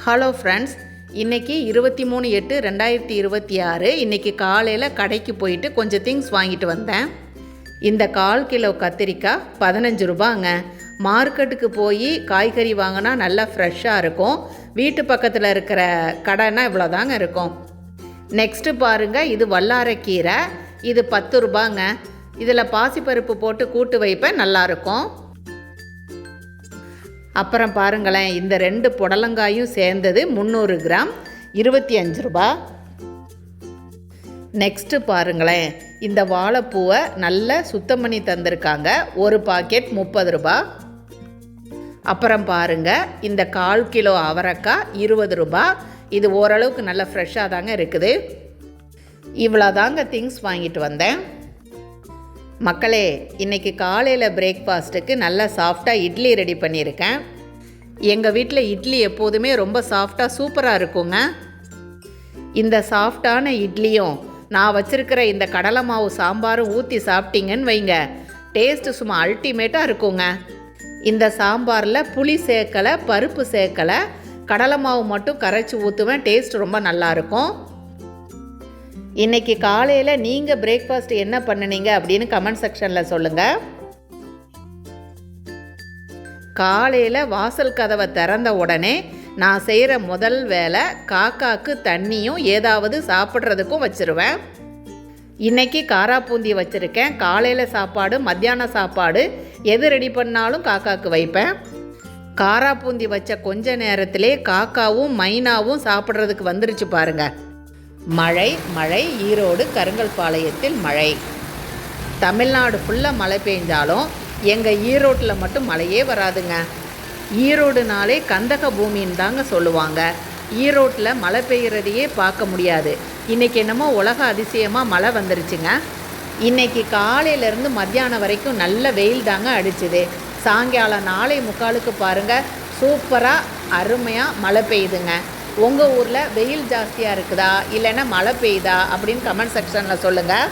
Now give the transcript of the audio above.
Hello friends, இன்றைக்கி 23/8/2026 இன்றைக்கி காலையில் கடைக்கு போயிட்டு கொஞ்சம் திங்ஸ் வாங்கிட்டு வந்தேன். இந்த 1/4 கிலோ கத்திரிக்காய் 15 ரூபாங்க. மார்க்கெட்டுக்கு போய் காய்கறி வாங்கினா நல்லா ஃப்ரெஷ்ஷாக இருக்கும். வீட்டு பக்கத்தில் இருக்கிற கடைனா இவ்வளோதாங்க இருக்கும். நெக்ஸ்ட்டு பாருங்கள், இது வல்லாரைக்கீரை. இது 10 ரூபாங்க. இதில் பாசிப்பருப்பு போட்டு கூட்டு வைப்பேன், நல்லாயிருக்கும். அப்புறம் பாருங்களேன், இந்த 2 புடலங்காயும் சேர்ந்தது 300 கிராம் 25 ரூபா. நெக்ஸ்ட்டு பாருங்களேன், இந்த வாழைப்பூவை நல்லா சுத்தம் பண்ணி தந்திருக்காங்க. ஒரு பாக்கெட் 30 ரூபா. அப்புறம் பாருங்கள், இந்த 1/4 கிலோ அவரைக்காய் 20 ரூபா. இது ஓரளவுக்கு நல்ல ஃப்ரெஷ்ஷாக தாங்க இருக்குது. இவ்வளோதாங்க திங்ஸ் வாங்கிட்டு வந்தேன். மக்களே, இன்றைக்கி காலையில் பிரேக்ஃபாஸ்ட்டுக்கு நல்லா சாஃப்டாக இட்லி ரெடி பண்ணியிருக்கேன். எங்கள் வீட்டில் இட்லி எப்போதுமே ரொம்ப சாஃப்டாக சூப்பராக இருக்குங்க. இந்த சாஃப்டான இட்லியும் நான் வச்சுருக்கிற இந்த கடலை மாவு சாம்பாரும் ஊற்றி சாப்பிட்டீங்கன்னு வைங்க, டேஸ்ட்டு சும்மா அல்டிமேட்டாக இருக்குங்க. இந்த சாம்பாரில் புளி சேர்க்கலை, பருப்பு சேர்க்கலை, கடலை மாவு மட்டும் கரைச்சி ஊற்றுவேன். டேஸ்ட் ரொம்ப நல்லாயிருக்கும். இன்றைக்கி காலையில் நீங்கள் பிரேக்ஃபாஸ்ட் என்ன பண்ணினீங்க அப்படின்னு கமெண்ட் செக்ஷனில் சொல்லுங்கள். காலையில் வாசல் கதவை திறந்த உடனே நான் செய்கிற முதல் வேலை காக்காக்கு தண்ணியும் ஏதாவது சாப்பிட்றதுக்கும் வச்சுருவேன். இன்றைக்கி காராப்பூந்தி வச்சுருக்கேன். காலையில் சாப்பாடு, மத்தியான சாப்பாடு எது ரெடி பண்ணாலும் காக்காக்கு வைப்பேன். காராப்பூந்தி வச்ச கொஞ்ச நேரத்திலே காக்காவும் மைனாவும் சாப்பிட்றதுக்கு வந்துருச்சு பாருங்கள். மழை மழை ஈரோடு கருங்கல்பாளையத்தில் மழை. தமிழ்நாடு ஃபுல்லாக மழை பெஞ்சாலும் எங்கள் ஈரோட்டில் மட்டும் மழையே வராதுங்க. ஈரோடுனாலே கந்தக பூமின்னு தாங்க சொல்லுவாங்க. ஈரோட்டில் மழை பெய்கிறதையே பார்க்க முடியாது. இன்றைக்கி என்னமோ உலக அதிசயமாக மழை வந்துருச்சுங்க. இன்றைக்கி காலையிலேருந்து மத்தியானம் வரைக்கும் நல்ல வெயில் தாங்க அடிச்சுது. சாயங்காலம் 4:45 பாருங்கள், சூப்பராக அருமையாக மழை பெய்யுதுங்க. உங்கள் ஊரில் வெயில் ஜாஸ்தியாக இருக்குதா இல்லைன்னா மழை பெய்யுதா அப்படின்னு கமெண்ட் செக்ஷனில் சொல்லுங்கள்.